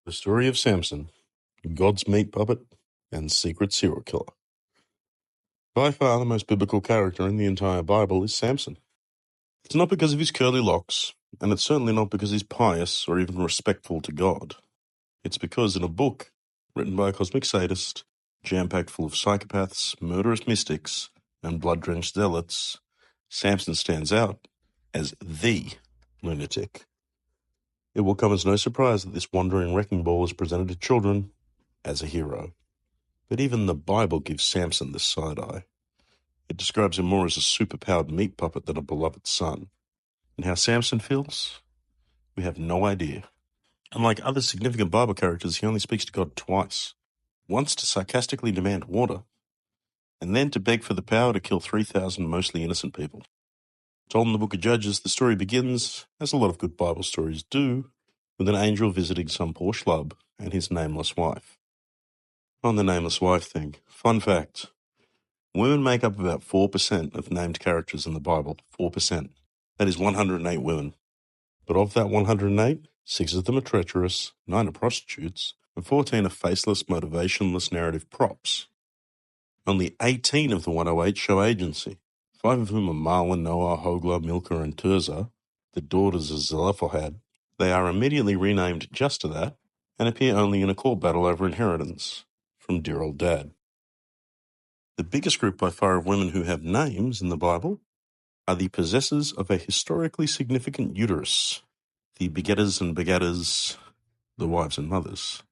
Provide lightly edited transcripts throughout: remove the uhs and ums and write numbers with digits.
The story of Samson, God's meat puppet, and secret serial killer. By far the most biblical character in the entire Bible is Samson. It's not because of his curly locks, and it's certainly not because he's pious or even respectful to God. It's because in a book written by a cosmic sadist, jam-packed full of psychopaths, murderous mystics, and blood-drenched zealots, Samson stands out as the lunatic. It will come as no surprise that this wandering wrecking ball is presented to children as a hero. But even the Bible gives Samson the side-eye. It describes him more as a superpowered meat puppet than a beloved son. And how Samson feels? We have no idea. Unlike other significant Bible characters, he only speaks to God twice. Once to sarcastically demand water, and then to beg for the power to kill 3,000 mostly innocent people. Told in the book of Judges, the story begins, as a lot of good Bible stories do, with an angel visiting some poor schlub and his nameless wife. On the nameless wife thing, fun fact, women make up about 4% of named characters in the Bible. 4%. That is 108 women. But of that 108, 6 of them are treacherous, 9 are prostitutes, and 14 are faceless, motivationless narrative props. Only 18 of the 108 show agency, 5 of whom are Marlon, Noah, Hogla, Milcah, and Tirzah, the daughters of Zelophehad. They are immediately renamed just to that, and appear only in a court battle over inheritance from dear old dad. The biggest group by far of women who have names in the Bible are the possessors of a historically significant uterus, the begetters and begatters, the wives and mothers.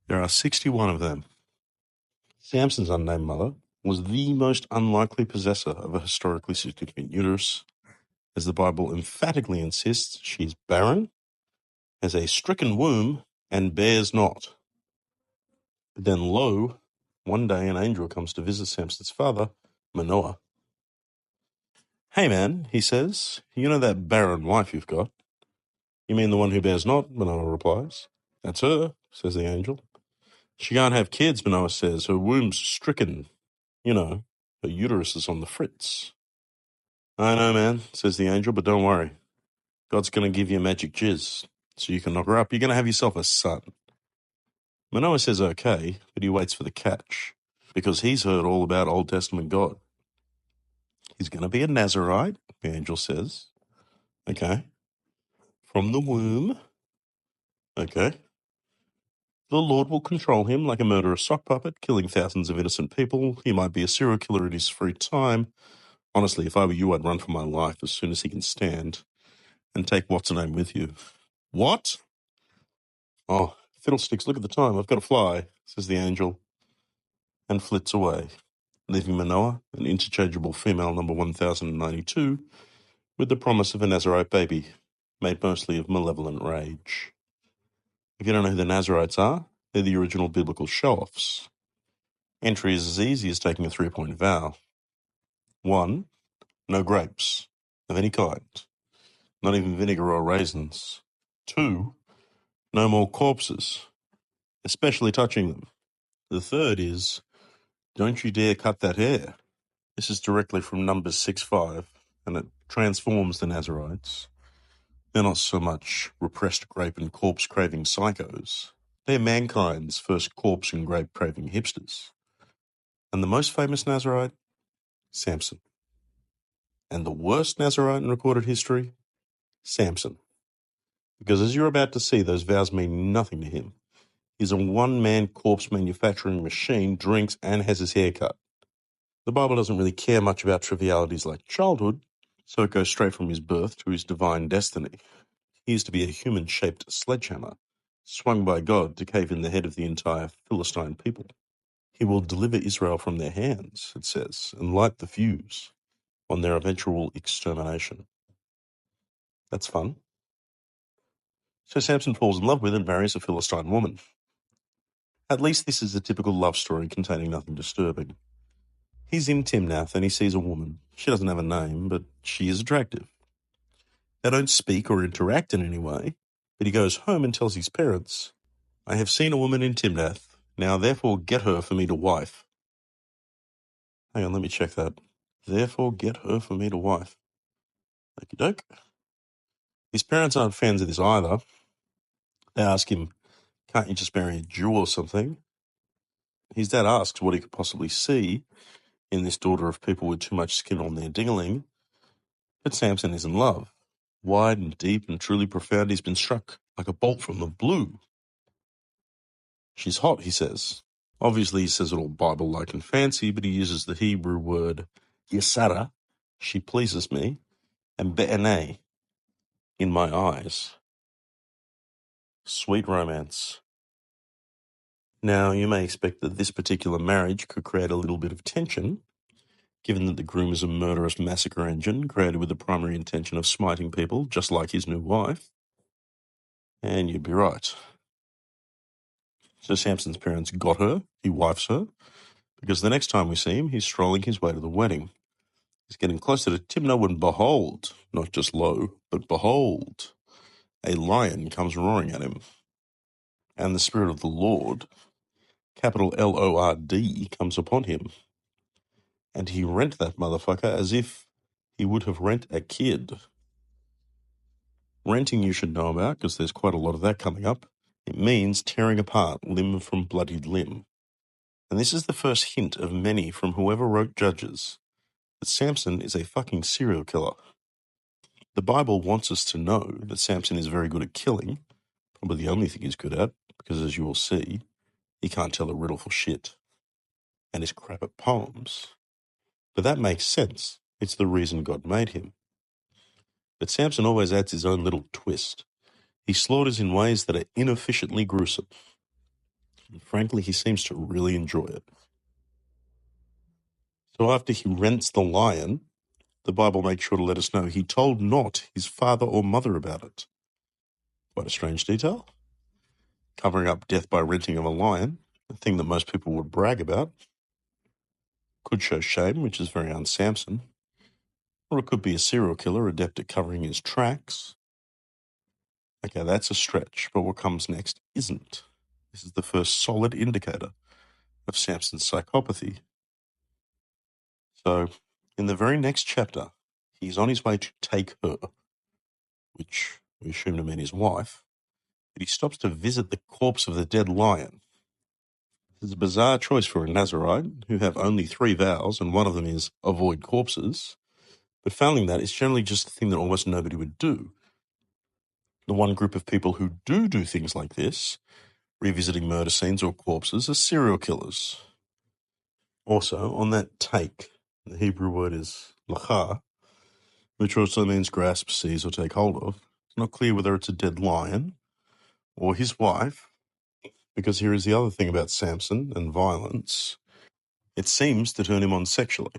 There are 61 of them. Samson's unnamed mother was the most unlikely possessor of a historically significant uterus, as the Bible emphatically insists she is barren, has a stricken womb, and bears not. But then lo, one day an angel comes to visit Samson's father, Manoah. Hey man, he says, you know that barren wife you've got? You mean the one who bears not? Manoah replies. That's her, says the angel. She can't have kids, Manoah says. Her womb's stricken. You know, her uterus is on the fritz. I know, man, says the angel, but don't worry. God's going to give you magic jizz so you can knock her up. You're going to have yourself a son. Manoah says okay, but he waits for the catch, because he's heard all about Old Testament God. He's going to be a Nazarite, the angel says. Okay. From the womb. Okay. The Lord will control him like a murderous sock puppet, killing thousands of innocent people. He might be a serial killer in his free time. Honestly, if I were you, I'd run for my life as soon as he can stand and take what's-her-name with you. What? Oh, fiddlesticks, look at the time. I've got to fly, says the angel, and flits away, leaving Manoah, an interchangeable female number 1092, with the promise of a Nazarite baby, made mostly of malevolent rage. If you don't know who the Nazarites are, they're the original biblical show-offs. Entry is as easy as taking a 3-point vow. 1, no grapes of any kind, not even vinegar or raisins. 2, no more corpses, especially touching them. The third is, don't you dare cut that hair. This is directly from Numbers 6:5, and it transforms the Nazarites. They're not so much repressed grape and corpse-craving psychos. They're mankind's first corpse and grape-craving hipsters. And the most famous Nazarite? Samson. And the worst Nazarite in recorded history? Samson. Because as you're about to see, those vows mean nothing to him. He's a one-man corpse manufacturing machine, drinks, and has his hair cut. The Bible doesn't really care much about trivialities like childhood, so it goes straight from his birth to his divine destiny. He is to be a human-shaped sledgehammer, swung by God to cave in the head of the entire Philistine people. He will deliver Israel from their hands, it says, and light the fuse on their eventual extermination. That's fun. So Samson falls in love with and marries a Philistine woman. At least this is a typical love story containing nothing disturbing. He's in Timnath and he sees a woman. She doesn't have a name, but she is attractive. They don't speak or interact in any way, but he goes home and tells his parents, I have seen a woman in Timnath, now therefore get her for me to wife. Hang on, let me check that. Therefore get her for me to wife. Okie doke. His parents aren't fans of this either. They ask him, Can't you just marry a Jew or something? His dad asks what he could possibly see in this daughter of people with too much skin on their dingling, but Samson is in love. Wide and deep and truly profound, he's been struck like a bolt from the blue. She's hot, he says. Obviously, he says it all Bible-like and fancy, but he uses the Hebrew word yesara, she pleases me, and be'enei, in my eyes. Sweet romance. Now, you may expect that this particular marriage could create a little bit of tension, given that the groom is a murderous massacre engine created with the primary intention of smiting people, just like his new wife. And you'd be right. So Samson's parents got her, he wifes her, because the next time we see him, he's strolling his way to the wedding. He's getting closer to Timnah when behold, not just lo, but behold, a lion comes roaring at him. And the Spirit of the Lord, capital Lord, comes upon him. And he rent that motherfucker as if he would have rent a kid. Renting you should know about, because there's quite a lot of that coming up. It means tearing apart limb from bloodied limb. And this is the first hint of many from whoever wrote Judges that Samson is a fucking serial killer. The Bible wants us to know that Samson is very good at killing, probably the only thing he's good at, because as you will see, he can't tell a riddle for shit, and is crap at poems. But that makes sense. It's the reason God made him. But Samson always adds his own little twist. He slaughters in ways that are inefficiently gruesome. And frankly, he seems to really enjoy it. So after he rents the lion, the Bible makes sure to let us know he told not his father or mother about it. Quite a strange detail. Covering up death by renting of a lion, a thing that most people would brag about. Could show shame, which is very un-Samson. Or it could be a serial killer adept at covering his tracks. Okay, that's a stretch, but what comes next isn't. This is the first solid indicator of Samson's psychopathy. So, in the very next chapter, he's on his way to take her, which we assume to mean his wife, but he stops to visit the corpse of the dead lion. This is a bizarre choice for a Nazarite, who have only 3 vows, and one of them is avoid corpses, but failing that is generally just a thing that almost nobody would do. The one group of people who do things like this, revisiting murder scenes or corpses, are serial killers. Also, on that take, the Hebrew word is lachah, which also means grasp, seize, or take hold of. It's not clear whether it's a dead lion or his wife, because here is the other thing about Samson and violence. It seems to turn him on sexually.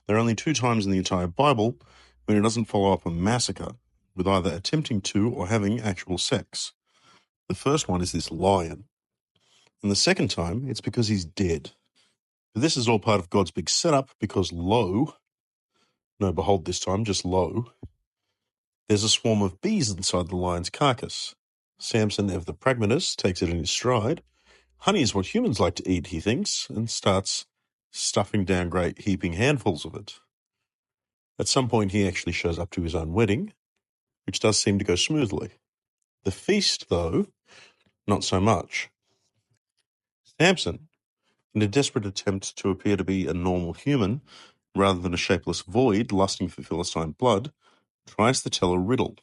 There are only 2 times in the entire Bible when he doesn't follow up a massacre with either attempting to or having actual sex. The first one is this lion, and the second time it's because he's dead. But this is all part of God's big setup because behold this time, just lo, there's a swarm of bees inside the lion's carcass. Samson, ever the pragmatist, takes it in his stride. Honey is what humans like to eat, he thinks, and starts stuffing down great heaping handfuls of it. At some point, he actually shows up to his own wedding, which does seem to go smoothly. The feast, though, not so much. Samson, in a desperate attempt to appear to be a normal human, rather than a shapeless void lusting for Philistine blood, tries to tell a riddle.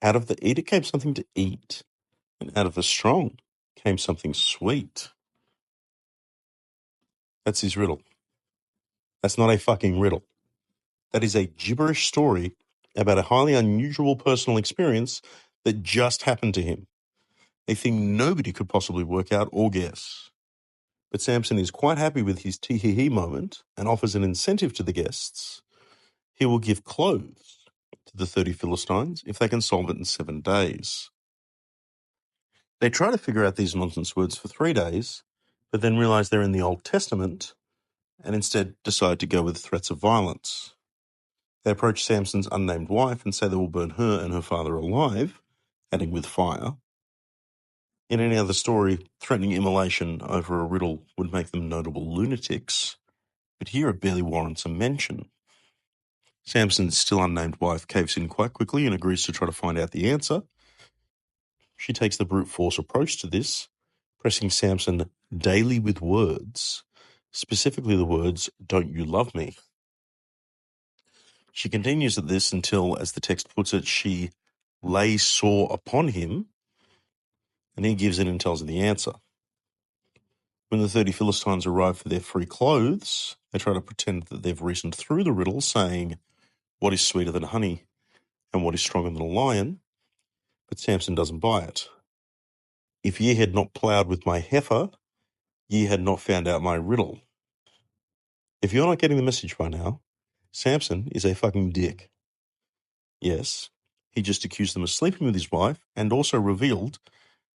Out of the eater came something to eat, and out of the strong came something sweet. That's his riddle. That's not a fucking riddle. That is a gibberish story about a highly unusual personal experience that just happened to him. A thing nobody could possibly work out or guess. But Samson is quite happy with his tee-hee-hee moment and offers an incentive to the guests. He will give clothes to the 30 Philistines if they can solve it in 7 days. They try to figure out these nonsense words for 3 days, but then realize they're in the Old Testament and instead decide to go with threats of violence. They approach Samson's unnamed wife and say they will burn her and her father alive, adding with fire. In any other story, threatening immolation over a riddle would make them notable lunatics, but here it barely warrants a mention. Samson's still unnamed wife caves in quite quickly and agrees to try to find out the answer, She takes the brute force approach to this, pressing Samson daily with words, specifically the words, "Don't you love me?" She continues at this until, as the text puts it, she lays sore upon him, and he gives in and tells her the answer. When the 30 Philistines arrive for their free clothes, they try to pretend that they've reasoned through the riddle, saying, "What is sweeter than honey, and what is stronger than a lion?" But Samson doesn't buy it. "If ye had not ploughed with my heifer, ye had not found out my riddle." If you're not getting the message by now, Samson is a fucking dick. Yes, he just accused them of sleeping with his wife and also revealed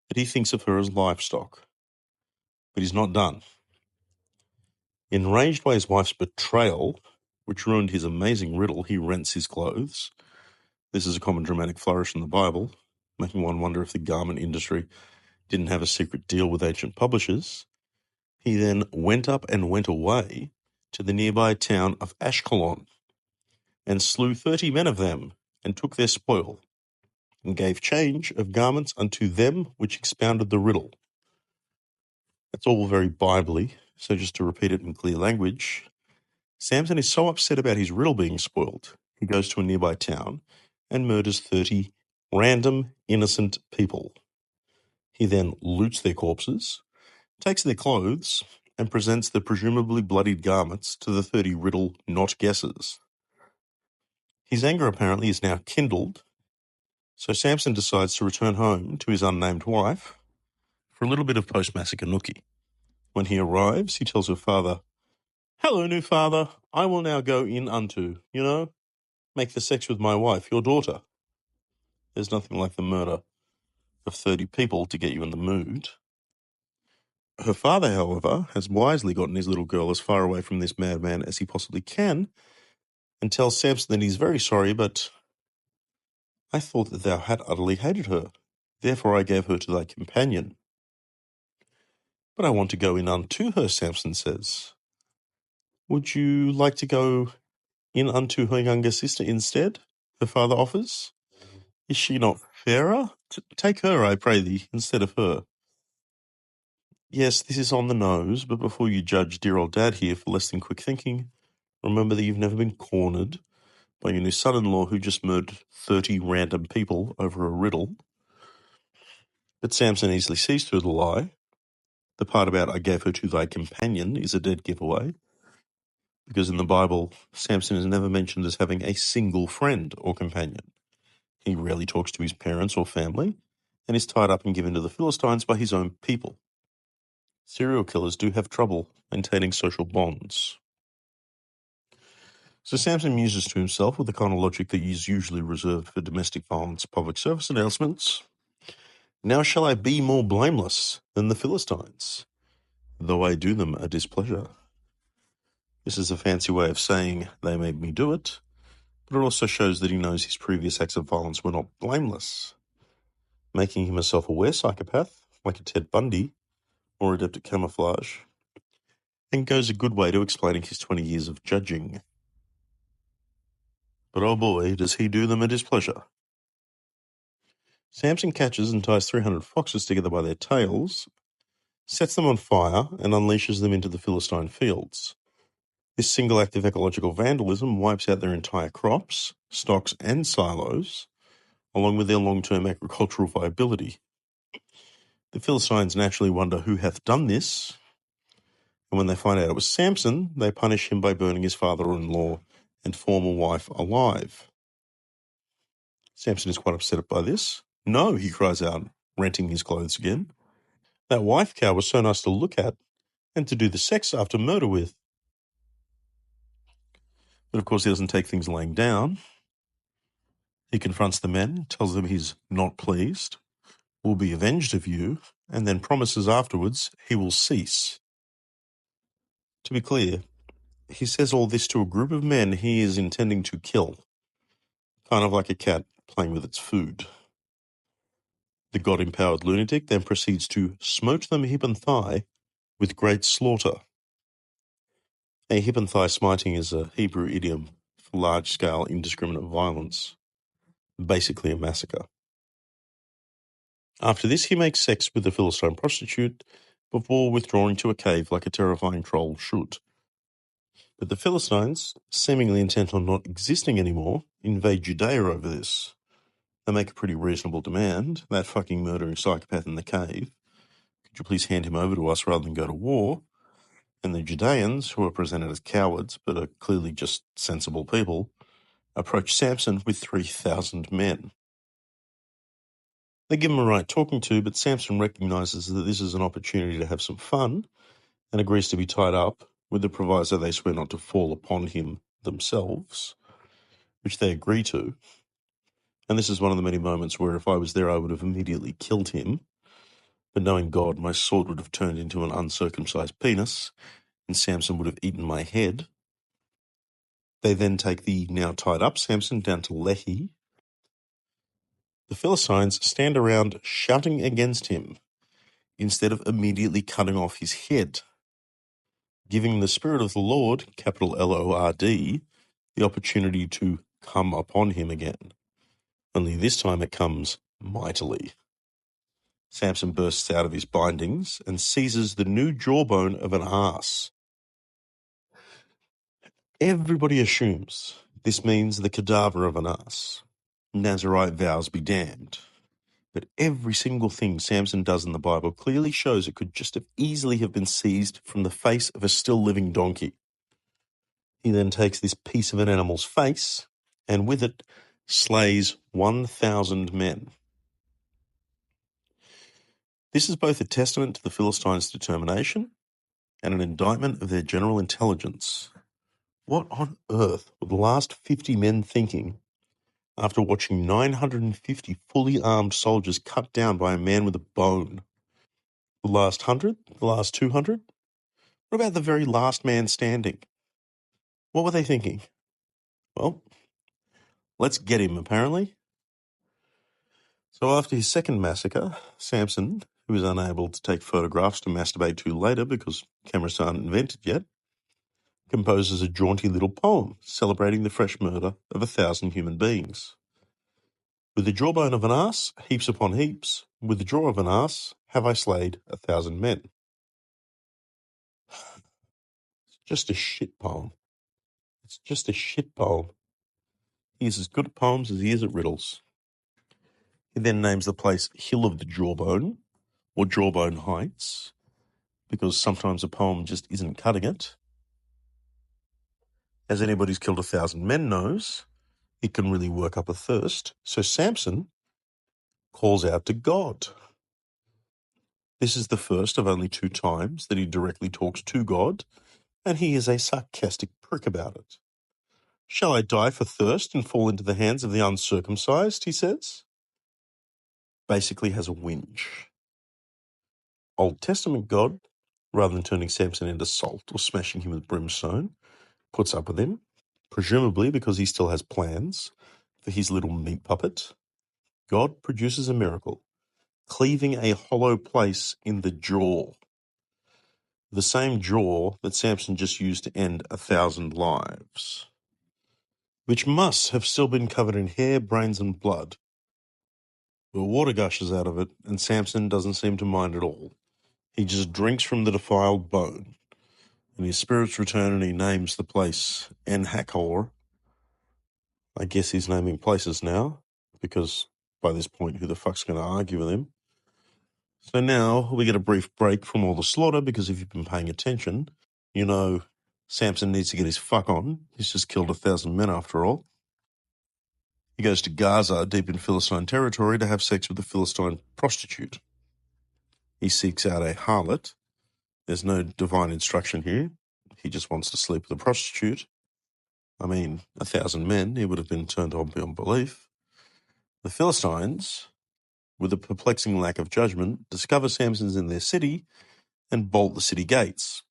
that he thinks of her as livestock. But he's not done. Enraged by his wife's betrayal, which ruined his amazing riddle, he rents his clothes. This is a common dramatic flourish in the Bible, making one wonder if the garment industry didn't have a secret deal with ancient publishers. He then went up and went away to the nearby town of Ashkelon and slew 30 men of them and took their spoil and gave change of garments unto them which expounded the riddle. That's all very biblically, so just to repeat it in clear language, Samson is so upset about his riddle being spoiled, he goes to a nearby town and murders 30 random, innocent people. He then loots their corpses, takes their clothes, and presents the presumably bloodied garments to the 30 riddle not guessers. His anger apparently is now kindled, so Samson decides to return home to his unnamed wife for a little bit of post-massacre nookie. When he arrives, he tells her father, "Hello, new father, I will now go in unto, make the sex with my wife, your daughter." There's nothing like the murder of 30 people to get you in the mood. Her father, however, has wisely gotten his little girl as far away from this madman as he possibly can and tells Samson that he's very sorry, but "I thought that thou had utterly hated her. Therefore I gave her to thy companion." "But I want to go in unto her," Samson says. "Would you like to go in unto her younger sister instead?" her father offers. "Is she not fairer? Take her, I pray thee, instead of her." Yes, this is on the nose, but before you judge dear old dad here for less than quick thinking, remember that you've never been cornered by your new son-in-law who just murdered 30 random people over a riddle. But Samson easily sees through the lie. The part about "I gave her to thy companion" is a dead giveaway, because in the Bible, Samson is never mentioned as having a single friend or companion. He rarely talks to his parents or family, and is tied up and given to the Philistines by his own people. Serial killers do have trouble maintaining social bonds. So Samson muses to himself with the kind of logic that is usually reserved for domestic violence public service announcements. "Now shall I be more blameless than the Philistines, though I do them a displeasure." This is a fancy way of saying they made me do it, but it also shows that he knows his previous acts of violence were not blameless, making him a self-aware psychopath, like a Ted Bundy, or adept at camouflage, and goes a good way to explaining his 20 years of judging. But oh boy, does he do them a displeasure. Samson catches and ties 300 foxes together by their tails, sets them on fire, and unleashes them into the Philistine fields. This single act of ecological vandalism wipes out their entire crops, stocks, and silos, along with their long-term agricultural viability. The Philistines naturally wonder who hath done this, and when they find out it was Samson, they punish him by burning his father-in-law and former wife alive. Samson is quite upset by this. "No," he cries out, renting his clothes again. "That wife cow was so nice to look at and to do the sex after murder with." But of course he doesn't take things laying down. He confronts the men, tells them he's not pleased, will be avenged of you, and then promises afterwards he will cease. To be clear, he says all this to a group of men he is intending to kill, kind of like a cat playing with its food. The God-empowered lunatic then proceeds to smote them hip and thigh with great slaughter. A hip and thigh smiting is a Hebrew idiom for large-scale indiscriminate violence, basically a massacre. After this, he makes sex with the Philistine prostitute before withdrawing to a cave like a terrifying troll should. But the Philistines, seemingly intent on not existing anymore, invade Judea over this. They make a pretty reasonable demand. That fucking murdering psychopath in the cave, could you please hand him over to us rather than go to war? And the Judeans, who are presented as cowards but are clearly just sensible people, approach Samson with 3,000 men. They give him a right talking to, but Samson recognizes that this is an opportunity to have some fun and agrees to be tied up with the proviso they swear not to fall upon him themselves, which they agree to. And this is one of the many moments where if I was there, I would have immediately killed him. But knowing God, my sword would have turned into an uncircumcised penis, and Samson would have eaten my head. They then take the now tied up Samson down to Lehi. The Philistines stand around shouting against him instead of immediately cutting off his head, giving the Spirit of the Lord, capital Lord, the opportunity to come upon him again. Only this time it comes mightily. Samson bursts out of his bindings and seizes the new jawbone of an ass. Everybody assumes this means the cadaver of an ass. Nazarite vows be damned. But every single thing Samson does in the Bible clearly shows it could just have easily have been seized from the face of a still living donkey. He then takes this piece of an animal's face and with it slays 1,000 men. This is both a testament to the Philistines' determination and an indictment of their general intelligence. What on earth were the last 50 men thinking after watching 950 fully armed soldiers cut down by a man with a bone? The last 100? The last 200? What about the very last man standing? What were they thinking? Well, let's get him, apparently. So after his second massacre, Samson, who was unable to take photographs to masturbate to later because cameras aren't invented yet, composes a jaunty little poem celebrating the fresh murder of 1,000 human beings. With the jawbone of an ass, heaps upon heaps, with the jaw of an ass, have I slayed 1,000 men. It's just a shit poem. It's just a shit poem. He's as good at poems as he is at riddles. He then names the place Hill of the Jawbone, or Jawbone Heights, because sometimes a poem just isn't cutting it. As anybody who's killed 1,000 men knows, it can really work up a thirst. So Samson calls out to God. This is the first of only 2 times that he directly talks to God, and he is a sarcastic prick about it. Shall I die for thirst and fall into the hands of the uncircumcised, he says. Basically has a whinge. Old Testament God, rather than turning Samson into salt or smashing him with brimstone, puts up with him, presumably because he still has plans for his little meat puppet. God produces a miracle, cleaving a hollow place in the jaw. The same jaw that Samson just used to end 1,000 lives, which must have still been covered in hair, brains, and blood. But water gushes out of it, and Samson doesn't seem to mind at all. He just drinks from the defiled bone, and his spirits return and he names the place En-Hakkore. I guess he's naming places now, because by this point, who the fuck's going to argue with him? So now we get a brief break from all the slaughter, because if you've been paying attention, you know Samson needs to get his fuck on. He's just killed 1,000 men after all. He goes to Gaza, deep in Philistine territory, to have sex with a Philistine prostitute. He seeks out a harlot. There's no divine instruction here. He just wants to sleep with a prostitute. I mean, 1,000 men, he would have been turned on beyond belief. The Philistines, with a perplexing lack of judgment, discover Samson's in their city and bolt the city gates,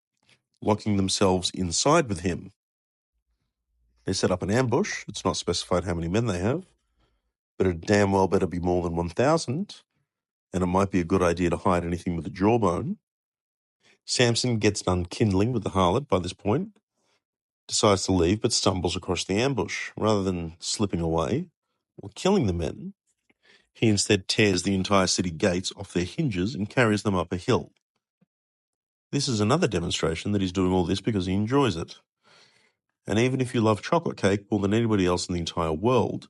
locking themselves inside with him. They set up an ambush. It's not specified how many men they have, but it damn well better be more than 1,000, and it might be a good idea to hide anything with a jawbone. Samson gets done kindling with the harlot by this point, decides to leave, but stumbles across the ambush. Rather than slipping away or killing the men, He instead tears the entire city gates off their hinges and carries them up a hill. This is another demonstration that he's doing all this because he enjoys it. And even if you love chocolate cake more than anybody else in the entire world,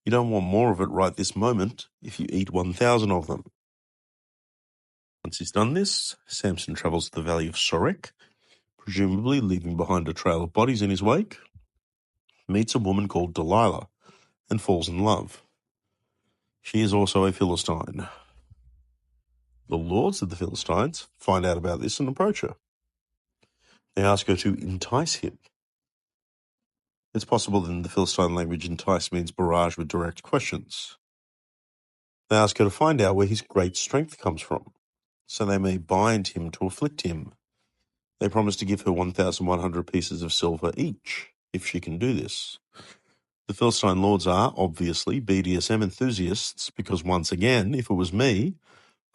you don't want more of it right this moment if you eat 1,000 of them. Once he's done this, Samson travels to the valley of Sorek, presumably leaving behind a trail of bodies in his wake, meets a woman called Delilah, and falls in love. She is also a Philistine. The lords of the Philistines find out about this and approach her. They ask her to entice him. It's possible that in the Philistine language, entice means barrage with direct questions. They ask her to find out where his great strength comes from, so they may bind him to afflict him. They promise to give her 1,100 pieces of silver each, if she can do this. The Philistine lords are, obviously, BDSM enthusiasts, because once again, if it was me,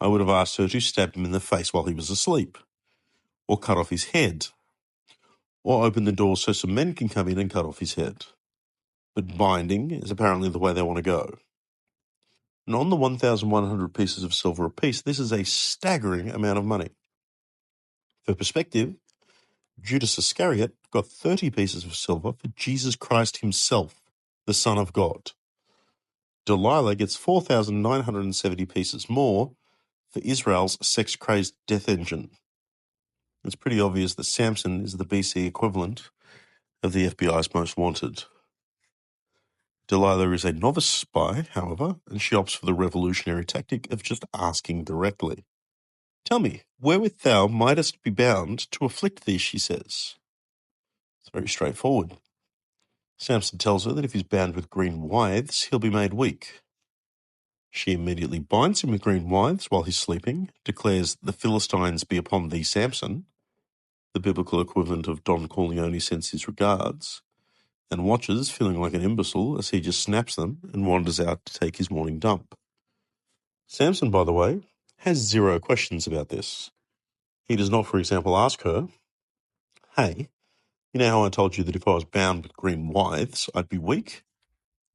I would have asked her to stab him in the face while he was asleep, or cut off his head, or open the door so some men can come in and cut off his head. But binding is apparently the way they want to go. And on the 1,100 pieces of silver apiece, this is a staggering amount of money. For perspective, Judas Iscariot got 30 pieces of silver for Jesus Christ himself, the Son of God. Delilah gets 4,970 pieces more for Israel's sex-crazed death engine. It's pretty obvious that Samson is the BC equivalent of the FBI's most wanted. Delilah is a novice spy, however, and she opts for the revolutionary tactic of just asking directly. Tell me, wherewith thou mightest be bound to afflict thee, she says. It's very straightforward. Samson tells her that if he's bound with green withes, he'll be made weak. She immediately binds him with green withes while he's sleeping, declares the Philistines be upon thee, Samson, the biblical equivalent of Don Corleone sends his regards, and watches, feeling like an imbecile, as he just snaps them and wanders out to take his morning dump. Samson, by the way, has zero questions about this. He does not, for example, ask her, hey, you know how I told you that if I was bound with green withes, I'd be weak?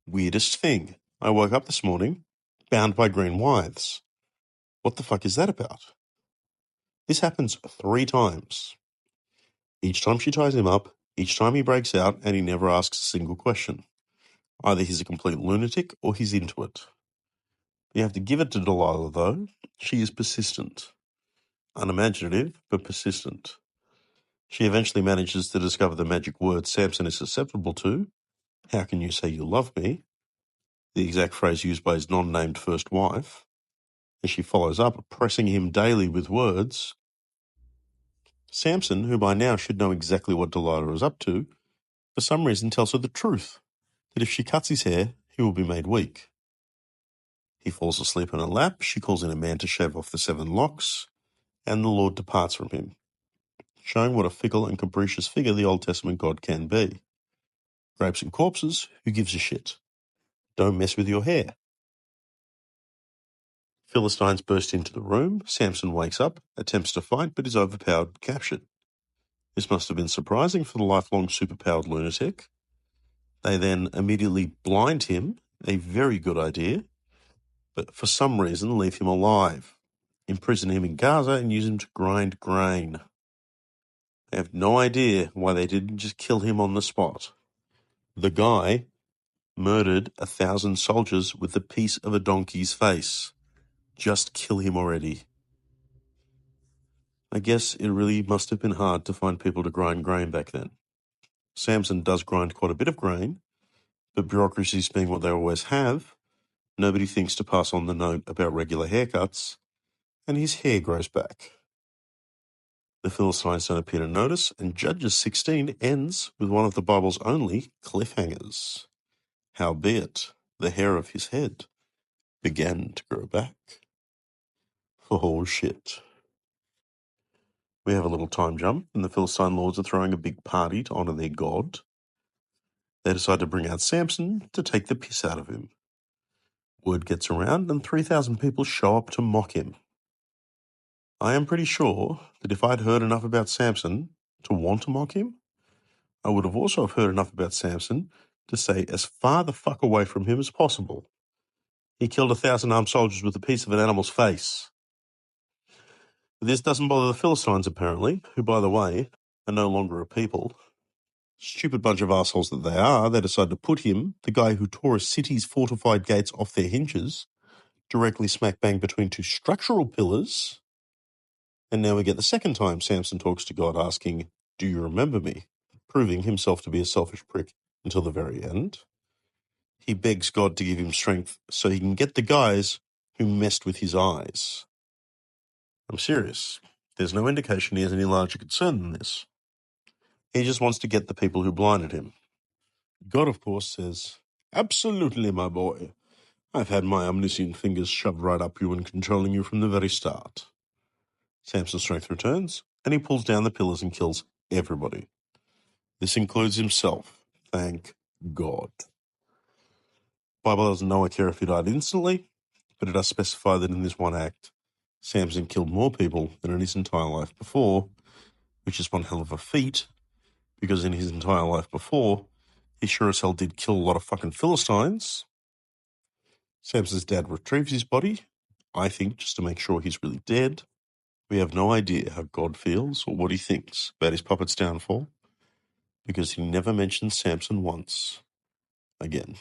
Weirdest thing. I woke up this morning, bound by green withes. What the fuck is that about? This happens 3 times. Each time she ties him up, each time he breaks out, and he never asks a single question. Either he's a complete lunatic or he's into it. You have to give it to Delilah, though. She is persistent. Unimaginative, but persistent. She eventually manages to discover the magic word Samson is susceptible to. How can you say you love me? The exact phrase used by his non-named first wife. And she follows up, pressing him daily with words. Samson, who by now should know exactly what Delilah is up to, for some reason tells her the truth, that if she cuts his hair, he will be made weak. He falls asleep in her lap, she calls in a man to shave off the 7 locks, and the Lord departs from him, showing what a fickle and capricious figure the Old Testament God can be. Grapes and corpses, who gives a shit? Don't mess with your hair. Philistines burst into the room, Samson wakes up, attempts to fight, but is overpowered and captured. This must have been surprising for the lifelong superpowered lunatic. They then immediately blind him, a very good idea, but for some reason leave him alive, imprison him in Gaza and use him to grind grain. They have no idea why they didn't just kill him on the spot. The guy murdered 1,000 soldiers with the piece of a donkey's face. Just kill him already. I guess it really must have been hard to find people to grind grain back then. Samson does grind quite a bit of grain, but bureaucracies being what they always have, nobody thinks to pass on the note about regular haircuts, and his hair grows back. The Philistines don't appear to notice, and Judges 16 ends with one of the Bible's only cliffhangers. Howbeit, the hair of his head began to grow back. Oh shit. We have a little time jump, and the Philistine lords are throwing a big party to honour their god. They decide to bring out Samson to take the piss out of him. Word gets around, and 3,000 people show up to mock him. I am pretty sure that if I'd heard enough about Samson to want to mock him, I would have also heard enough about Samson to say as far the fuck away from him as possible. He killed 1,000 armed soldiers with a piece of an animal's face. But this doesn't bother the Philistines, apparently, who, by the way, are no longer a people. Stupid bunch of assholes that they are, they decide to put him, the guy who tore a city's fortified gates off their hinges, directly smack bang between two structural pillars. And now we get the second time Samson talks to God asking, "Do you remember me?" Proving himself to be a selfish prick until the very end. He begs God to give him strength so he can get the guys who messed with his eyes. I'm serious. There's no indication he has any larger concern than this. He just wants to get the people who blinded him. God, of course, says, "Absolutely, my boy. I've had my omniscient fingers shoved right up you and controlling you from the very start." Samson's strength returns, and he pulls down the pillars and kills everybody. This includes himself. Thank God. Bible doesn't know or care if he died instantly, but it does specify that in this one act, Samson killed more people than in his entire life before, which is one hell of a feat, because in his entire life before, he sure as hell did kill a lot of fucking Philistines. Samson's dad retrieves his body, I think, just to make sure he's really dead. We have no idea how God feels or what he thinks about his puppet's downfall, because he never mentions Samson once again.